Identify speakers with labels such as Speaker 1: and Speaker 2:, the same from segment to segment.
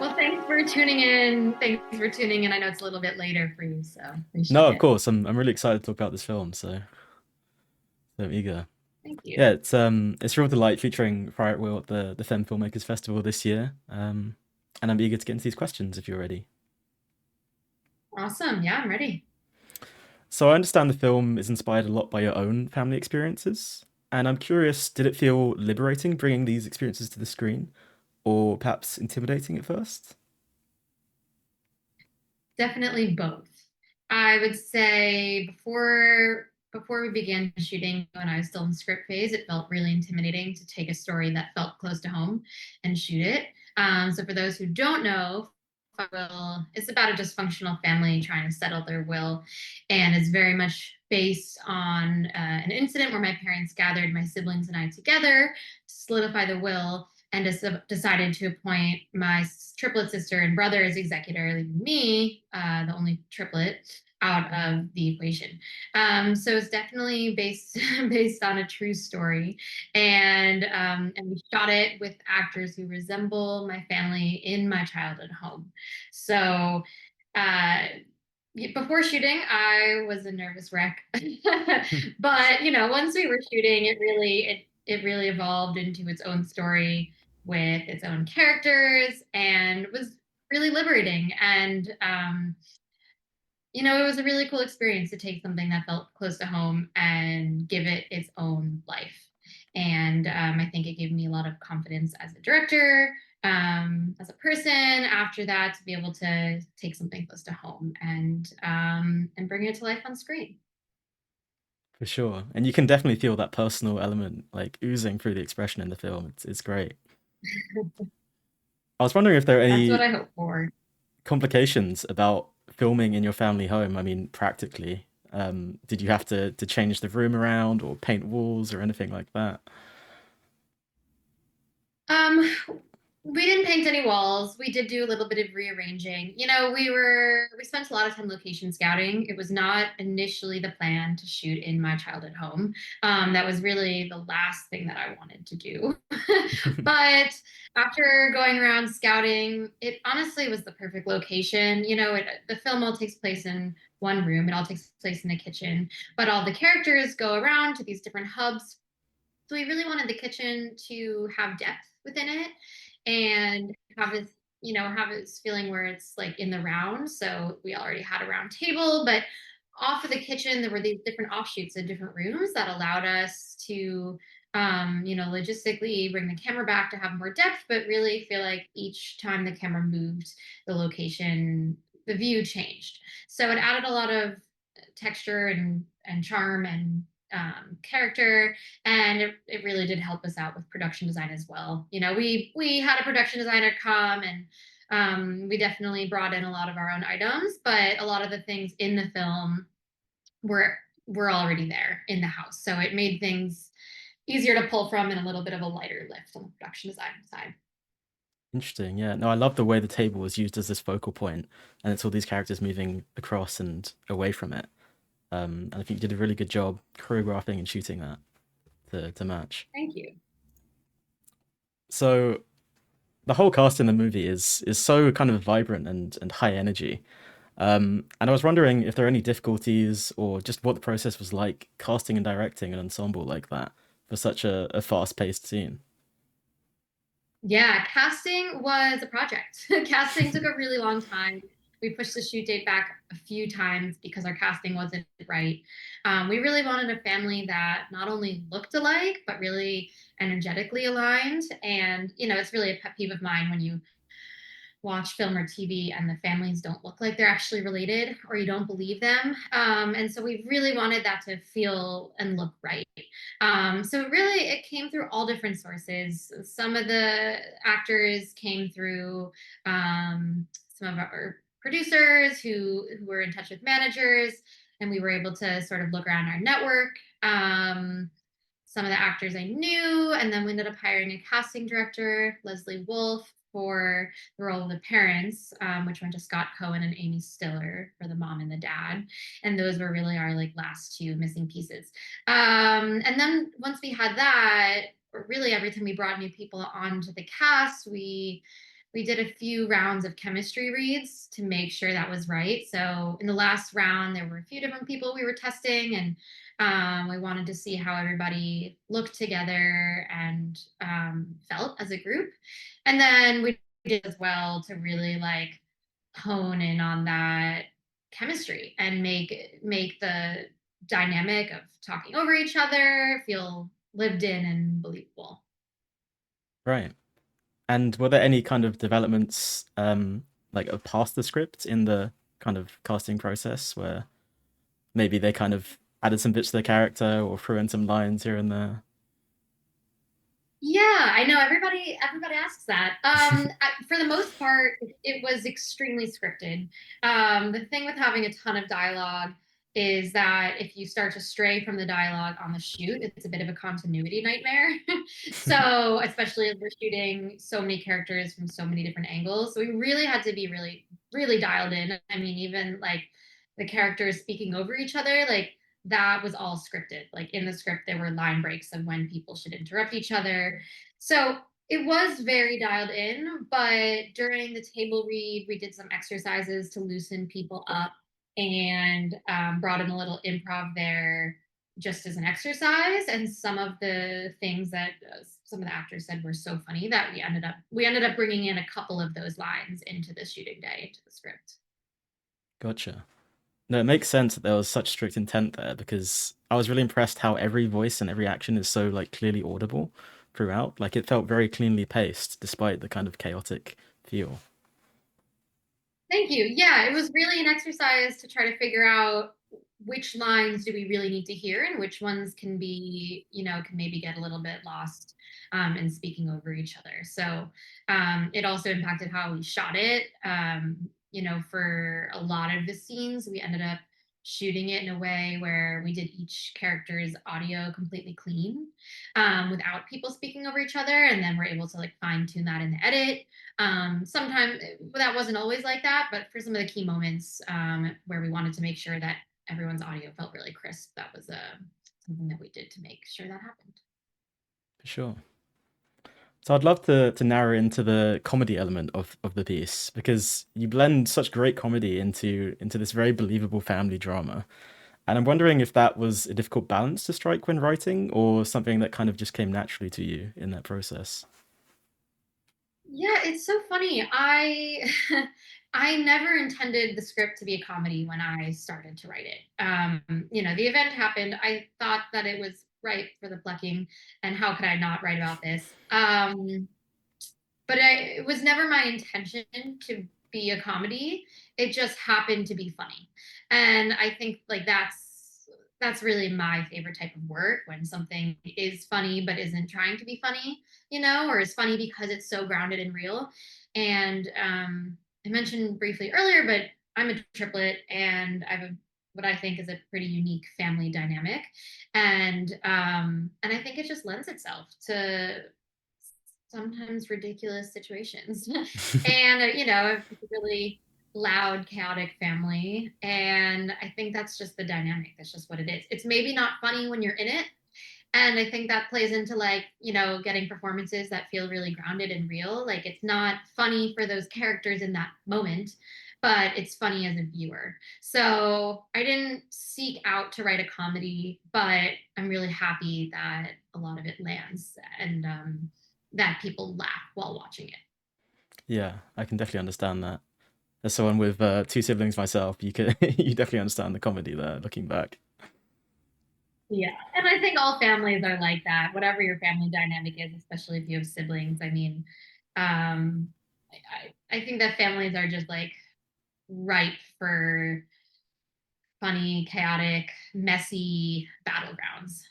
Speaker 1: Well, thanks for tuning in. Thanks for tuning in. I know it's a little bit later for you, so
Speaker 2: No,
Speaker 1: appreciate
Speaker 2: of
Speaker 1: it.
Speaker 2: course. I'm really excited to talk about this film, so I'm eager.
Speaker 1: Thank you.
Speaker 2: Yeah, it's Real Delight featuring Riot Will at the Femme Filmmakers Festival this year. And I'm eager to get into these questions if you're ready.
Speaker 1: Awesome. Yeah, I'm ready.
Speaker 2: So I understand the film is inspired a lot by your own family experiences, and I'm curious, did it feel liberating bringing these experiences to the screen, or perhaps intimidating at first?
Speaker 1: Definitely both. I would say before we began shooting, when I was still in script phase, it felt really intimidating to take a story that felt close to home and shoot it. So for those who don't know, will it's about a dysfunctional family trying to settle their will, and it's very much based on an incident where my parents gathered my siblings and I together to solidify the will and decided to appoint my triplet sister and brother as executor, leaving me, the only triplet, out of the equation. So it's definitely based based on a true story, and we shot it with actors who resemble my family in my childhood home. So. Uh, Before shooting, I was a nervous wreck, but once we were shooting, it really evolved into its own story with its own characters and was really liberating. And it was a really cool experience to take something that felt close to home and give it its own life. And I think it gave me a lot of confidence as a director, as a person. After that, to be able to take something close to home and bring it to life on screen.
Speaker 2: For sure. And you can definitely feel that personal element like oozing through the expression in the film. It's great. I was wondering if there are
Speaker 1: That's what
Speaker 2: any
Speaker 1: I hope for.
Speaker 2: complications about filming in your family home? I mean, practically. Did you have to change the room around or paint walls or anything like that?
Speaker 1: Um, we didn't paint any walls. We did do a little bit of rearranging. We spent a lot of time location scouting. It was not initially the plan to shoot in my childhood home. That was really the last thing that I wanted to do. But after going around scouting, it honestly was the perfect location. The film all takes place in one room. It all takes place in a kitchen, but all the characters go around to these different hubs, so we really wanted the kitchen to have depth within it and have this feeling where it's like in the round. So we already had a round table, but off of the kitchen, there were these different offshoots in different rooms that allowed us to, logistically bring the camera back to have more depth, but really feel like each time the camera moved, the location, the view changed. So it added a lot of texture and charm and character, and it really did help us out with production design as well. We had a production designer come, and we definitely brought in a lot of our own items, but a lot of the things in the film were were already there in the house, so it made things easier to pull from and a little bit of a lighter lift on the production design side.
Speaker 2: Interesting. Yeah. No, I love the way the table was used as this focal point, and it's all these characters moving across and away from it. And I think you did a really good job choreographing and shooting that to match.
Speaker 1: Thank you.
Speaker 2: So the whole cast in the movie is so kind of vibrant and high energy. And I was wondering if there are any difficulties or just what the process was like casting and directing an ensemble like that for such a fast-paced scene.
Speaker 1: Yeah, casting was a project. Casting took a really long time. We pushed the shoot date back a few times because our casting wasn't right. We really wanted a family that not only looked alike, but really energetically aligned. And, it's really a pet peeve of mine when you watch film or TV and the families don't look like they're actually related, or you don't believe them. And so we really wanted that to feel and look right. So really, it came through all different sources. Some of the actors came through some of our producers who were in touch with managers, and we were able to sort of look around our network. Some of the actors I knew, and then we ended up hiring a casting director, Leslie Wolf, for the role of the parents, which went to Scott Cohen and Amy Stiller for the mom and the dad. And those were really our like last two missing pieces. And then once we had that, really every time we brought new people onto the cast, we we did a few rounds of chemistry reads to make sure that was right. So in the last round, there were a few different people we were testing, and we wanted to see how everybody looked together and felt as a group. And then we did as well to really like hone in on that chemistry and make the dynamic of talking over each other feel lived in and believable.
Speaker 2: Right. And were there any kind of developments, like past the script in the kind of casting process where maybe they kind of added some bits to the character or threw in some lines here and there?
Speaker 1: Yeah, I know everybody asks that. For the most part, it was extremely scripted. The thing with having a ton of dialogue is that if you start to stray from the dialogue on the shoot, it's a bit of a continuity nightmare. So, especially as we're shooting so many characters from so many different angles, so we really had to be really dialed in. I mean, even like the characters speaking over each other, like that was all scripted. Like in the script, there were line breaks of when people should interrupt each other. So it was very dialed in, but during the table read, we did some exercises to loosen people up and brought in a little improv there just as an exercise. And some of the things that some of the actors said were so funny that we ended up bringing in a couple of those lines into the shooting day, into the script.
Speaker 2: Gotcha. No, it makes sense that there was such strict intent there because I was really impressed how every voice and every action is so like clearly audible throughout. Like it felt very cleanly paced despite the kind of chaotic feel.
Speaker 1: Thank you. Yeah, it was really an exercise to try to figure out which lines do we really need to hear and which ones can be, can maybe get a little bit lost in speaking over each other. So it also impacted how we shot it. For a lot of the scenes, we ended up shooting it in a way where we did each character's audio completely clean without people speaking over each other. And then we're able to like fine tune that in the edit. Sometimes that wasn't always like that, but for some of the key moments where we wanted to make sure that everyone's audio felt really crisp, that was something that we did to make sure that happened.
Speaker 2: For sure. So I'd love to narrow into the comedy element of the piece because you blend such great comedy into this very believable family drama. And I'm wondering if that was a difficult balance to strike when writing or something that kind of just came naturally to you in that process.
Speaker 1: Yeah, it's so funny. I I never intended the script to be a comedy when I started to write it. The event happened. I thought that it was right for the plucking, and how could I not write about this? But it was never my intention to be a comedy. It just happened to be funny. And I think like that's really my favorite type of work, when something is funny but isn't trying to be funny, or is funny because it's so grounded and real. And I mentioned briefly earlier, but I'm a triplet and I have what I think is a pretty unique family dynamic. And I think it just lends itself to sometimes ridiculous situations. And it's a really loud, chaotic family. And I think that's just the dynamic. That's just what it is. It's maybe not funny when you're in it. And I think that plays into like, getting performances that feel really grounded and real. Like it's not funny for those characters in that moment, but it's funny as a viewer. So I didn't seek out to write a comedy, but I'm really happy that a lot of it lands and that people laugh while watching it.
Speaker 2: Yeah, I can definitely understand that. As someone with two siblings myself, you can you definitely understand the comedy there looking back.
Speaker 1: Yeah. And I think all families are like that, whatever your family dynamic is, especially if you have siblings. I mean, um, I think that families are just like ripe for funny, chaotic, messy battlegrounds.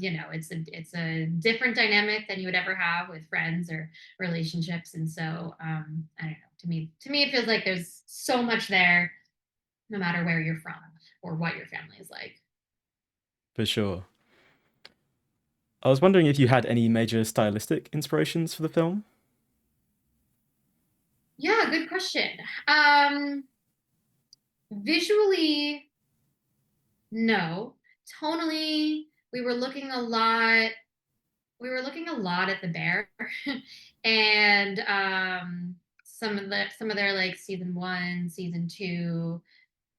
Speaker 1: It's a different dynamic than you would ever have with friends or relationships. And so I don't know. To me, it feels like there's so much there, no matter where you're from or what your family is like.
Speaker 2: For sure. I was wondering if you had any major stylistic inspirations for the film.
Speaker 1: Yeah, good question. Um, Visually, no. Tonally, we were looking a lot. we were looking a lot at the Bear, and some of their like season one, season two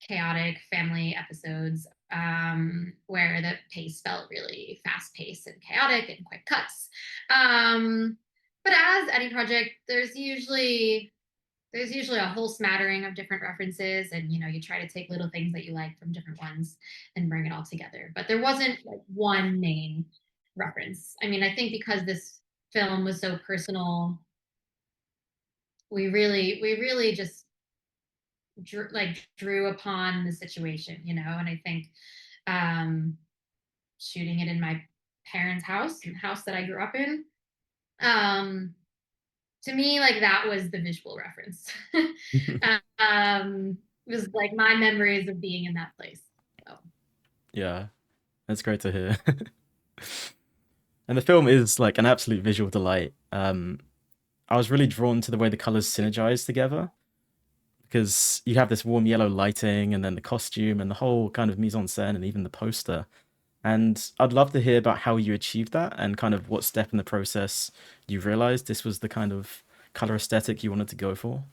Speaker 1: chaotic family episodes, where the pace felt really fast paced and chaotic and quick cuts. Um, but as any project, there's usually a whole smattering of different references, and you try to take little things that you like from different ones and bring it all together. But there wasn't like one main reference. I mean, I think because this film was so personal, we really just drew upon the situation, and I think um shooting it in my parents' house, the house that I grew up in, um to me, like, that was the visual reference. It was like my memories of being in that place. So
Speaker 2: Yeah, that's great to hear. And the film is like an absolute visual delight. I was really drawn to the way the colors synergize together because you have this warm yellow lighting and then the costume and the whole kind of mise en scène and even the poster. And I'd love to hear about how you achieved that and kind of what step in the process you realized this was the kind of color aesthetic you wanted to go for.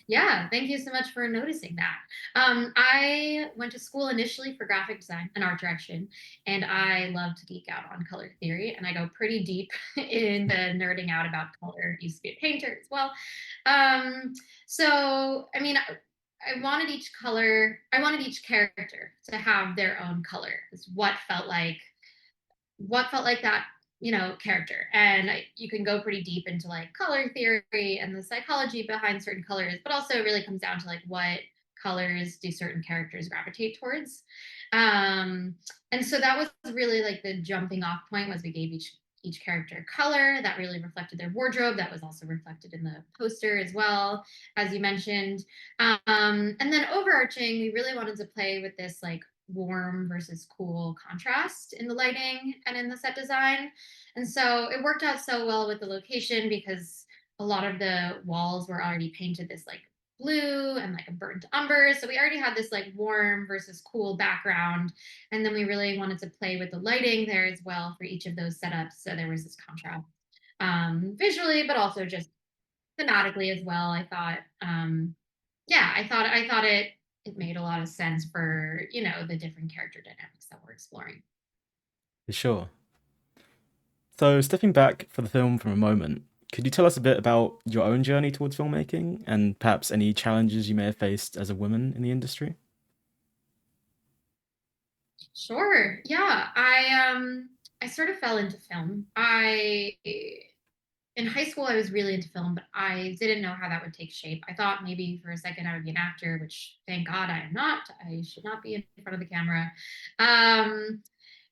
Speaker 1: yeah, thank you so much for noticing that. I went to school initially for graphic design and art direction, and I love to geek out on color theory, and I go pretty deep in the nerding out about color. Used to be a painter as well. Um, so, I mean, I wanted each character to have their own color. Is what felt like that character, and you can go pretty deep into like color theory and the psychology behind certain colors, but also it really comes down to like what colors do certain characters gravitate towards. um and so that was really like the jumping off point, was we gave each character color that really reflected their wardrobe, that was also reflected in the poster as well, as you mentioned. And then overarching, we really wanted to play with this like warm versus cool contrast in the lighting and in the set design. And so it worked out so well with the location because a lot of the walls were already painted this like blue and like a burnt umber. So we already had this like warm versus cool background. And then we really wanted to play with the lighting there as well for each of those setups. So there was this contrast, visually, but also just thematically as well. I thought, yeah, I thought it made a lot of sense for the different character dynamics that we're exploring.
Speaker 2: For sure. So, stepping back for the film for a moment, could you tell us a bit about your own journey towards filmmaking and perhaps any challenges you may have faced as a woman in the industry?
Speaker 1: Sure. Yeah. I sort of fell into film. I In high school I was really into film, but I didn't know how that would take shape. I thought maybe for a second I would be an actor, which thank God I am not. I should not be in front of the camera. Um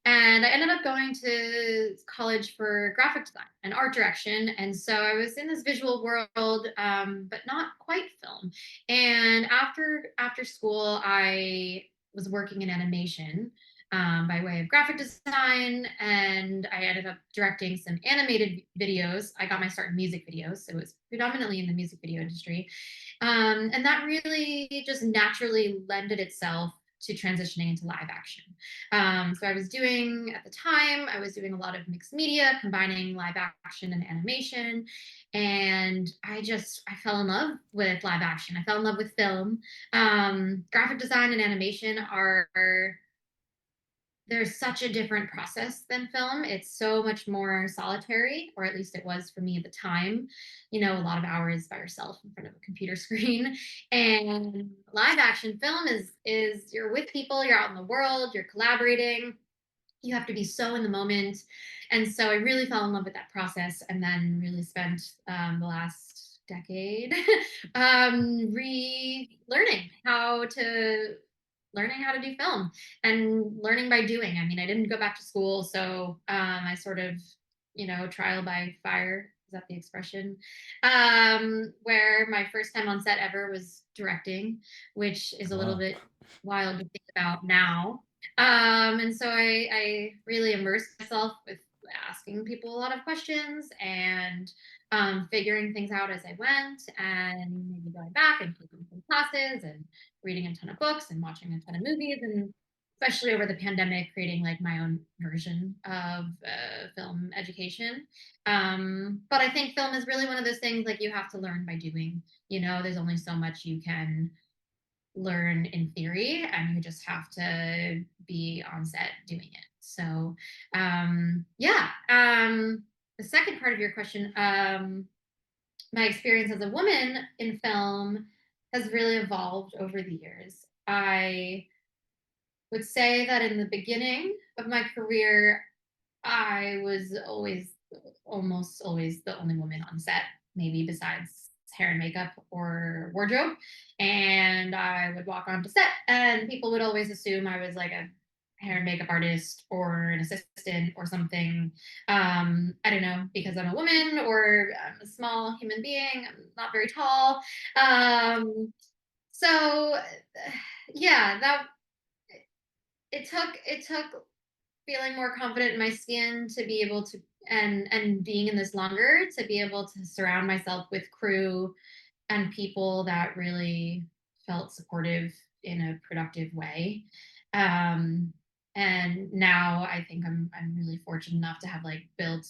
Speaker 1: And I ended up going to college for graphic design and art direction. And so I was in this visual world, but not quite film. And after school, I was working in animation, by way of graphic design, and I ended up directing some animated videos. I got my start in music videos, so it was predominantly in the music video industry. And that really just naturally lended itself to transitioning into live action. So at the time, I was doing a lot of mixed media, combining live action and animation. And I fell in love with live action. I fell in love with film. Graphic design and animation there's such a different process than film. It's so much more solitary, or at least it was for me at the time. A lot of hours by yourself in front of a computer screen. And live action film is you're with people, you're out in the world, you're collaborating, you have to be so in the moment. And so I really fell in love with that process, and then really spent the last decade relearning how to do film, and learning by doing. I mean, I didn't go back to school, so I sort of, trial by fire. Is that the expression? Where my first time on set ever was directing, which is
Speaker 2: Oh,
Speaker 1: a little
Speaker 2: wow.
Speaker 1: bit wild to think about now. And so I really immersed myself with asking people a lot of questions, and figuring things out as I went, and maybe going back and taking some classes and reading a ton of books and watching a ton of movies. And especially over the pandemic, creating like my own version of film education. But I think film is really one of those things like you have to learn by doing. There's only so much you can learn in theory, and you just have to be on set doing it. So, yeah. The second part of your question, my experience as a woman in film has really evolved over the years. I would say that in the beginning of my career, I was almost always the only woman on set, maybe besides hair and makeup or wardrobe. And I would walk onto set, and people would always assume I was like a hair and makeup artist or an assistant or something. I don't know, because I'm a woman or I'm a small human being. I'm not very tall. So, yeah, that it took feeling more confident in my skin to be able to, and being in this longer, to be able to surround myself with crew and people that really felt supportive in a productive way. um and now I think I'm really fortunate enough to have like built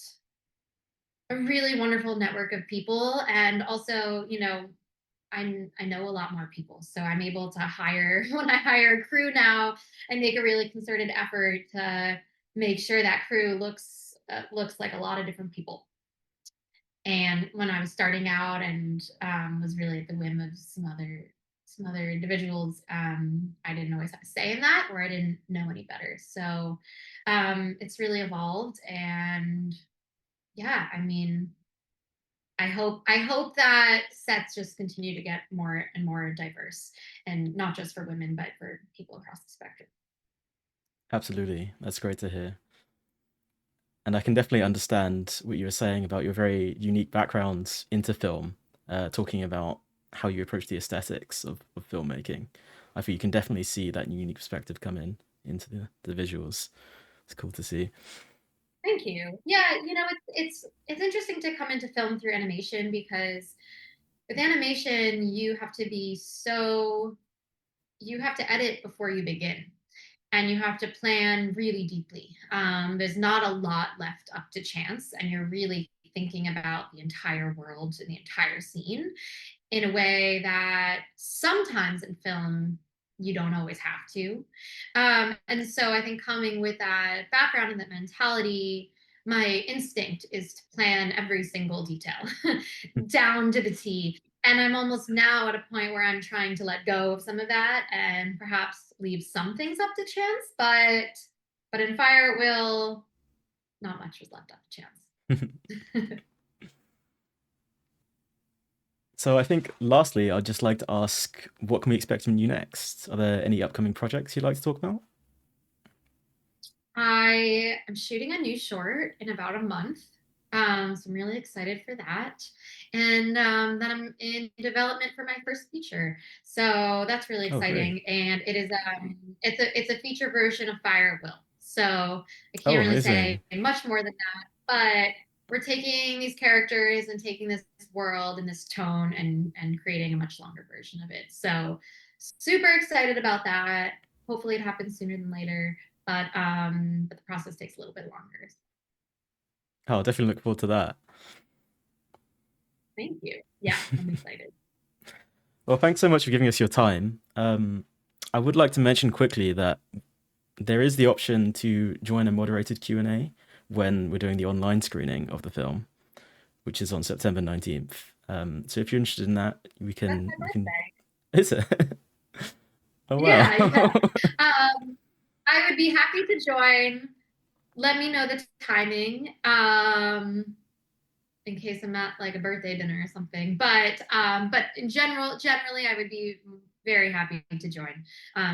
Speaker 1: a really wonderful network of people, and also, I know a lot more people, so I'm able to hire when I hire a crew now. I make a really concerted effort to make sure that crew looks like a lot of different people. And when I was starting out, and was really at the whim of some other individuals, I didn't always have a say in that, or I didn't know any better. So it's really evolved, and yeah, I mean, I hope that sets just continue to get more and more diverse, and not just for women, but for people across the spectrum.
Speaker 2: Absolutely. That's great to hear. And I can definitely understand what you were saying about your very unique backgrounds into film, talking about how you approach the aesthetics of filmmaking. I think you can definitely see that unique perspective come in into the visuals. It's cool to see.
Speaker 1: Thank you. Yeah, it's interesting to come into film through animation, because with animation you have to edit before you begin, and you have to plan really deeply. There's not a lot left up to chance, and you're really thinking about the entire world and the entire scene in a way that sometimes in film you don't always have to. And so I think coming with that background and that mentality, my instinct is to plan every single detail down to the T. And I'm almost now at a point where I'm trying to let go of some of that and perhaps leave some things up to chance. But in Fire at Will, not much was left up to chance.
Speaker 2: So I think lastly, I'd just like to ask, what can we expect from you next? Are there any upcoming projects you'd like to talk about?
Speaker 1: I am shooting a new short in about a month. So I'm really excited for that. And then I'm in development for my first feature. So that's really
Speaker 2: Oh, great.
Speaker 1: exciting. And it's a feature version of Fire at Will. So I
Speaker 2: Oh,
Speaker 1: can't really say
Speaker 2: amazing.
Speaker 1: much more than that. But we're taking these characters and taking this world and this tone, and creating a much longer version of it. So super excited about that. Hopefully it happens sooner than later, but the process takes a little bit longer.
Speaker 2: Oh, I'll definitely look forward to that.
Speaker 1: Thank you. Yeah, I'm excited.
Speaker 2: Well, thanks so much for giving us your time. I would like to mention quickly that there is the option to join a moderated Q&A when we're doing the online screening of the film, which is on September 19th. So if you're interested in that,
Speaker 1: That's
Speaker 2: we
Speaker 1: my
Speaker 2: can.
Speaker 1: birthday.
Speaker 2: Is it? Oh wow.
Speaker 1: Yeah, yeah. I would be happy to join. Let me know the timing, in case I'm at like a birthday dinner or something. But in generally, I would be very happy to join.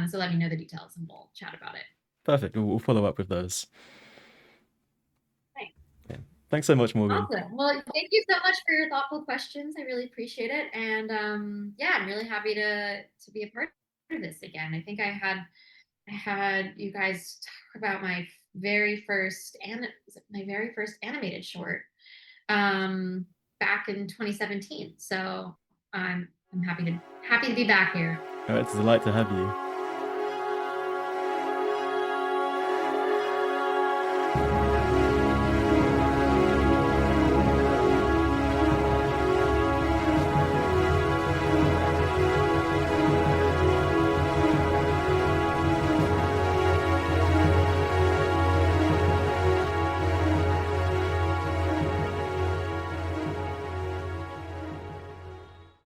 Speaker 1: So let me know the details, and we'll chat about it.
Speaker 2: Perfect. We'll follow up with those.
Speaker 1: Thanks.
Speaker 2: Yeah. Thanks so much, Morgan.
Speaker 1: Awesome. Well, thank you so much for your thoughtful questions. I really appreciate it. And yeah, I'm really happy to be a part of this again. I think I had you guys talk about my very first animated short, um, back in 2017. So I'm happy to be back here.
Speaker 2: It's a delight to have you.